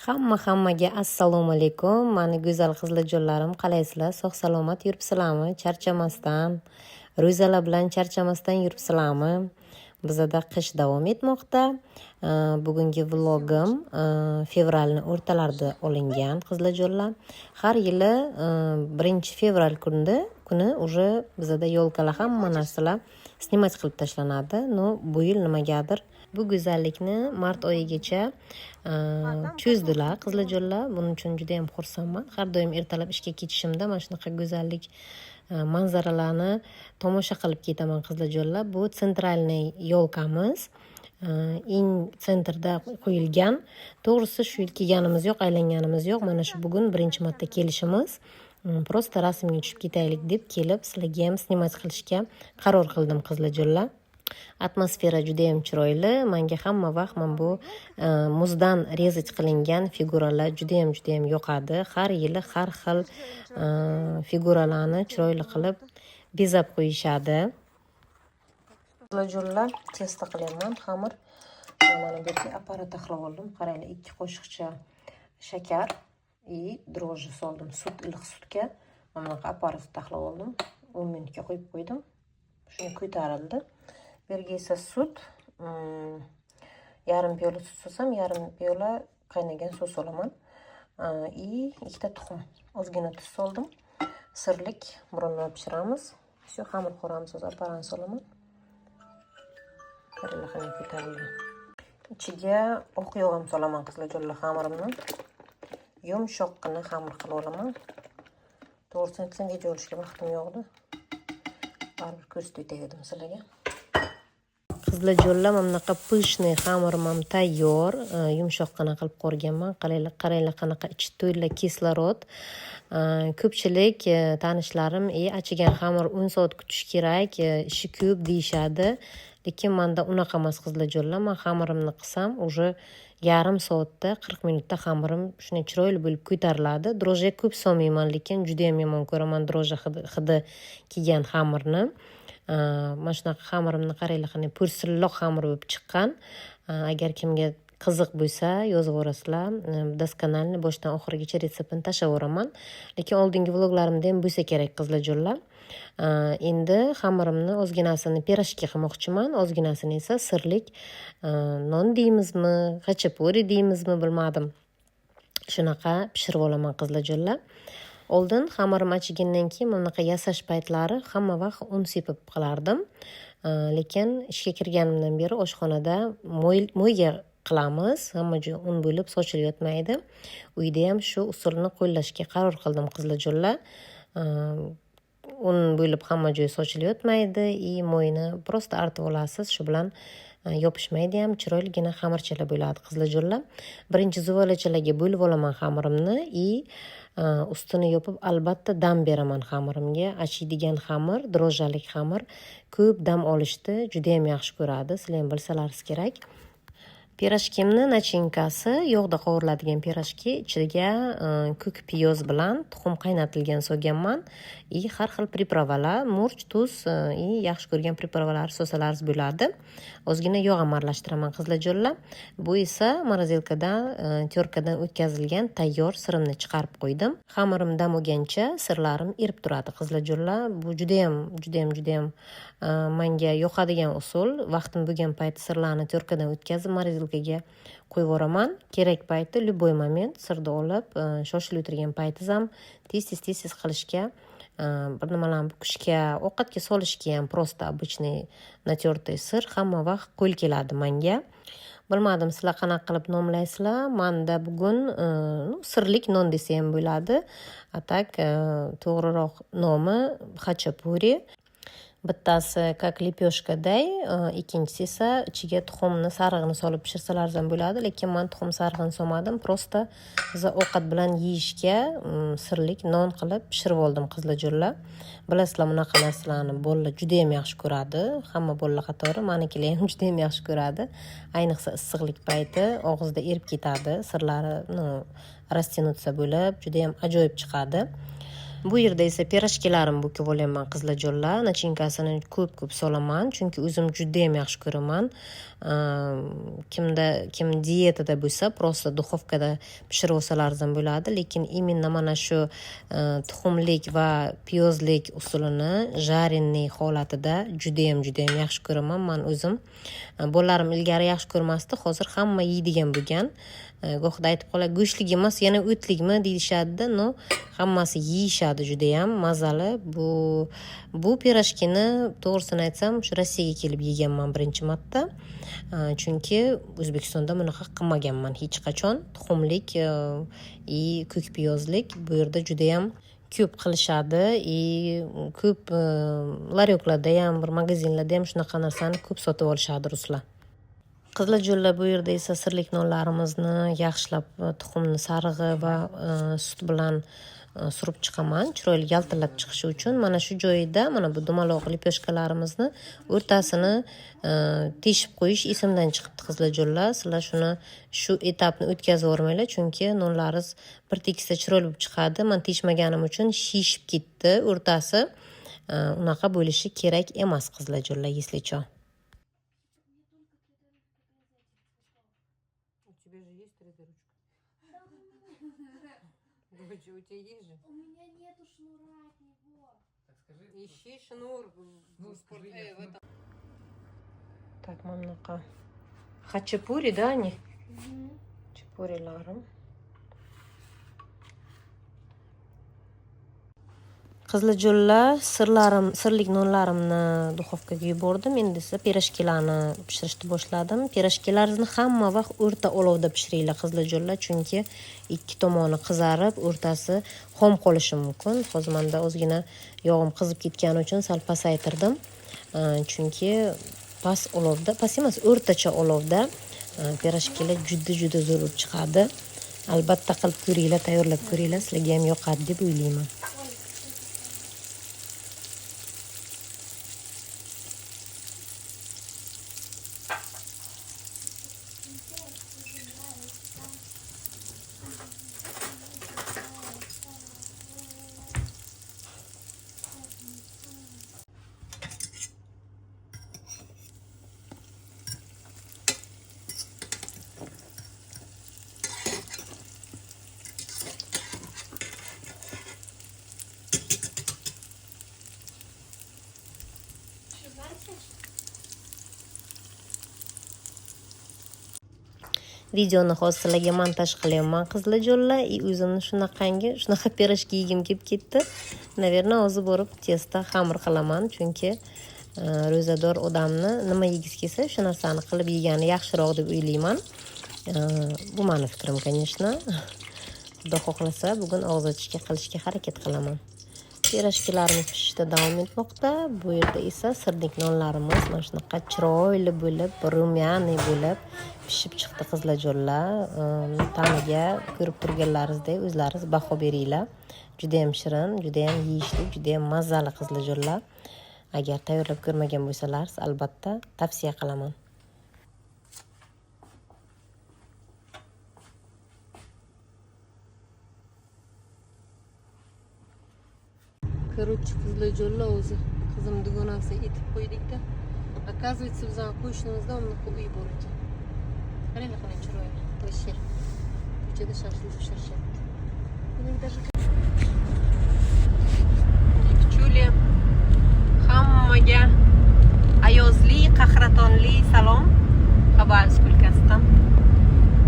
Hammaga assalomu alaykum. Mani go'zal qizlarjonlarim, qalaysizlar? Sog' salomat yuribsizlarmi? Charchamasdan, ro'zalar bilan charchamasdan yuribsizlarmi? Bizada qish davom etmoqda. Bugungi vlogim fevralning o'rtalarida olingan qizlarjonlar. Har yili 1-fevral kuni уже bizada yo'lkalar hamma narsalar snimat qilib tashlanadi. No, bu yil nimagadir bu go'zallikni mart oyigacha cho'zdilar qizlarjonlar. Buning uchun juda ham xursandman. Har doim ertalab ishga ketishimda mana shunaqa go'zallik manzaralarni tomosha qilib ketaman qizlarjonlar. Bu sentralniy yo'lkamiz. Eng sentrda qo'yilgan. To'g'risi shu yil kelganimiz yo'q, aylanganimiz yo'q. Mana shu bugun birinchi marta kelishimiz. Prosta rasmga tushib ketaylik deb kelib, sizlarga ham snimat qilishga qaror qildim qizlarjonlar. Atmosfera juda ham chiroyli. Menga hamma vaqt mana bu muzdan rezать qilingan figuralar juda ham yoqadi. Har yili har xil figuralarni chiroyli qilib bezab qo'yishadi. Qizlarjonlar, testa qilaman. Xamir mana bu yerga apparat taxlab oldim. Qaranglar, 2 qoshiqcha shakar и дрожжи soldim. Sut, iliq sutga mana bunaqa apparat taxlab oldim. 10 minutga qo'yib qo'ydim. Shuni ko'tarildi. Bu yerga esa sut, yarim piyola sut solsam, yarim piyola qaynagan suv solaman. И 2 ta tuxum, ozgina tuz soldim. Sirlik burunni pishiramiz. Shu xamir qo'ramiz, o'z apparatni solaman. Qaranglar, ko'tarilgan. Ichiga oq yog' ham solaman qizlarjonlar xamirimni. Yumshoqqina xamir qilib olaman. To'g'risini aytsam, video olishga vaqtim yo'qdi. Baribir ko'rsatib o'tadim sizlarga. Qizlarjonlar, mana bunaqa pishniy xamirim ham tayyor. Yumshoqqina qilib qo'rganman. Qaranglar qanaqa ichi to'la kislorod. Ko'pchilik tanishlarim, achigan xamir 10 soat kutish kerak, ishi ko'p deyishadi. Lekin menda unaqa emas qizlarjonlar. Men xamirimni qilsam, уже yarim soatda 40 minutda xamirim shunday chiroyli bo'lib ko'tariladi. Дрожжи ko'p solmayman, lekin juda ham yomon ko'raman дрожжи hidi kelgan xamirni. Mana shunaqa xamirimni qaranglar, qanday po'rsilloq xamir bo'lib chiqqan. Agar kimga qiziq bo'lsa, yozib yuborasizlar. Doskональный boshdan oxirigacha retseptini tashlab yuboraman. Lekin oldingi vloglarimda ham bo'lsa kerak qizlarjonlar. Endi xamirimni ozginasini pirojki qilmoqchiman, ozginasini esa sirlik non deymizmi, xachapuri deymizmi bilmadim. Shunaqa pishirib olaman qizlarjonlar. Oldin xamirim achigandan keyin mana bunaqa yasash paytlari hamma vaqt un sepib qilardim. Lekin ishga kirganimdan beri oshxonada mo'yga qilamiz. Hamma joy un bo'lib sochilayotmaydi. Uyda ham shu usulni qo'llashga qaror qildim qizlarjonlar. Un bo'lib hamma joy sochilayotmaydi и mo'yni prosta artib olasiz. Shu bilan yopishmaydi ham, chiroyligina xamirchalar bo'ladi qizlarjonlar. Birinchi zuvolachalarga bo'lib olaman xamirimni и ustini yopib albatta dam beraman xamirimga. Achiydigan xamir, дрожжalik xamir ko'p dam olishni juda ham yaxshi ko'radi. Sizlar ham bilsalaringiz kerak. Pirojkimni nachinkasi yog'da qovuriladigan pirojki, ichiga ko'k piyoz bilan tuxum qaynatilgan solganman. И har xil pripravalar, murch, tuz и yaxshi ko'rgan pripravalar solsalaringiz bo'ladi. Ozgina yog' ham aralashtiraman qizlarjonlar. Bu esa morozilkadan, terkadan o'tkazilgan tayyor sirimni chiqarib qo'ydim. Xamirim dam olgancha sirlarim erib turadi qizlarjonlar. Bu juda ham menga yoqadigan usul. Vaqtim bo'lgan payti sirlarni terkadan o'tkazib morozilkaga qo'yib yuboraman. Kerak payti любой moment sirni olib, shoshilib o'tirgan paytingiz ham tez qilishga, bir nimalarni bukishga, ovqatga solishga ham prosta обычный натертый sir hamma vaqt qo'l keladi menga. Bilmadim sizlar qanaqa qilib nomlaysizlar. Menda bugun sirlik non desa ham bo'ladi. Atak to'g'riroq nomi xachapuri. Bittasi как лепешкаday, ikkinchisi esa ichiga tuxumni, sarig'ini solib pishirsalaringiz ham bo'ladi, lekin men tuxum sarig'ini solmadim. Prosta biz ovqat bilan yeyishga sirlik non qilib pishirib oldim qizlarjonlar. Bilasizlar, bunaqa narsalarni bolalar juda ham yaxshi ko'radi. Hamma bolalar qatori menikilar ham juda ham yaxshi ko'radi. Ayniqsa issiqlik payti og'izda erib ketadi. Sirlari rastянуться bo'lib, juda ham ajoyib chiqadi. Bu yerda esa pirojkilarim bo'lib olyapman qizlarjonlar. Nachinkasini ko'p solaman, chunki o'zim juda ham yaxshi ko'raman. Kim dietada bo'lsa, prosta duxovkada pishirib olsalaringiz ham bo'ladi, lekin именно mana shu tuxumlik va piyozlik usulini жареный holatida juda ham yaxshi ko'raman men o'zim. Bolalarim ilgari yaxshi ko'rmasdi, hozir hamma yeydigan bo'lgan. Go'xda aytib qolar, go'shtlik emas, yana o'tlikmi deyishadi, no, hammasi yeyishadi juda ham mazali. Bu pirojkini to'g'risini aytsam, shu Rossiyaga kelib yeganman birinchi marta. Chunki O'zbekistonda bunaqa qilmaganman hech qachon. Tuxumlik ko'k piyozlik bu yerda juda ham ko'p qilishadi. Ko'p laryoklarda ham, bir magazinlarda ham shunaqa narsani ko'p sotib olishadi ruslar. Qizlarjonlar, bu yerda esa sirlik nonlarimizni yaxshilab tuxumni sarig'i va sut bilan surib chiqaman, chiroyli yaltillab chiqishi uchun. Mana shu joyida mana bu dumaloq lipyoshkalarimizni o'rtasini teshib qo'yish esimdan chiqibdi qizlarjonlar. Sizlar shu etapni o'tkazib o'rmanglar, chunki nonlaringiz bir tekisda chiroyli bo'lib chiqadi. Men teshmaganim uchun shishib ketdi o'rtasi. Unaqa bo'lishi kerak emas qizlarjonlar, eslicho. У тебя же есть 3D ручка? У тебя есть же? У меня нету шнура от него. Так скажи. Ищи шнур в скажи, в этом. Так, мамнака. Хачапури, да, они? Chapurilarim. Qizlarjonlar, sirlik nonlarimni duxovkaga yubordim. Endi esa pirojkilarni pishirishni boshladim. Pirojkilaringizni hamma vaqt o'rta olovda pishiringlar qizlarjonlar, chunki ikki tomoni qizarib, o'rtasi xom qolishi mumkin. Hozir menda ozgina yog'im qizib ketgani uchun sal pasaytirdim. Chunki past emas, o'rtacha olovda pirojkilar juda zo'r bo'lib chiqadi. Albatta qilib ko'ringlar, tayyorlab ko'ringlar, sizlarga ham yoqadi deb o'ylayman. Videoni hozir sizlarga montaj qilyapman qizlarjonlar. O'zimni shunaqa pirojki yegim kelib ketdi. Naverno hozir borib testa xamir qilaman, chunki ro'zador odamni nima yegisi kelsa, shu narsani qilib yegani yaxshiroq deb o'ylayman. Bu meni fikrim, конечно. Xudo xohlasa, bugun og'iz ochishga qilishga harakat qilaman. Pirojkilarimiz pishishda davom etmoqda. Bu yerda esa sirlik nonlarimiz mana shunaqa chiroyli bo'lib, rumyaniy bo'lib pishib chiqdi qizlarjonlar. Ta'miga ko'rib turganlaringizdek o'zlaringiz baho beringlar. Juda ham shirin, juda ham yeyishlik, juda ham mazali qizlarjonlar. Agar tayyorlab ko'rmagan bo'lsalaringiz, albatta tavsiya qilaman. Короче, qizlarjonlar, o'zi qizim dugonasi etib qo'ydik-da. Оказывается, bizning qo'shnimizda unaqa uy bor ekan. Qaranglar, qanday chiroyli. Вообще. Ko'chada shashlik pishirishyapti. Devchuli, hammaga ayozli, qahratonli salom. Xabarovskdan.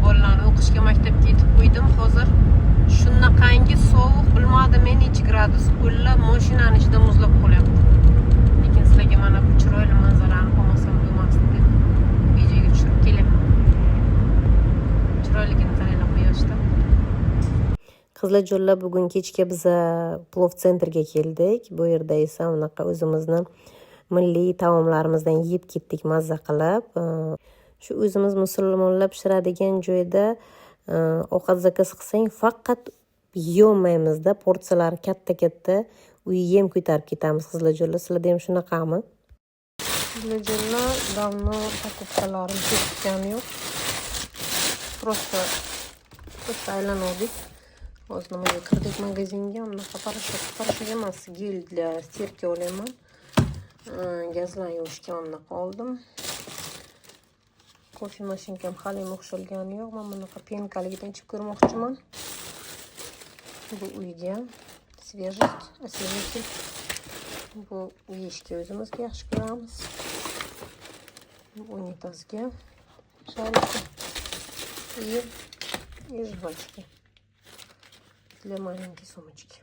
Bolalarni o'qishga maktabga yetib qo'ydim. Hozir shunaqangi sovuq, bilmadim men necha gradus qo'llab mashinani ichida muzlab qolyapti. Lekin sizlarga mana bu chiroyli manzarani olmasam bo'lmasdi deb videoga tushirib kelaman. Chiroyligini qaranglar quyoshda. Qizlarjonlar, bugun kechga biz plov sentrga keldik. Bu yerda esa unaqa o'zimizni milliy taomlarimizdan yeb ketdik mazza qilib. Shu o'zimiz musulmonlar pishiradigan joyda ovqat zakaz qilsang faqat yeyolmaymizda, porsiyalar katta uyga ham ko'tarib ketamiz qizlarjonlar. Sizlarda ham shunaqami? Qizlarjonlar, davno покупкalarim ketgani yo'q. Просто aylanuvdik. hozir nimaga kirdik magazinga, unaqa poрошок emas, gel для стирки olayman. Gazdan yuvishga unaqa oldim. Kofe mashinkam hali o'xshalgani yo'q. Men bunaqa penkaligidan ichib ko'rmoqchiman. Bu uyga свежесть, освежитель. Bu yeyishga o'zimizga yaxshi ko'ramiz. Unitazga шарики и жвачки для маленькой сумочки.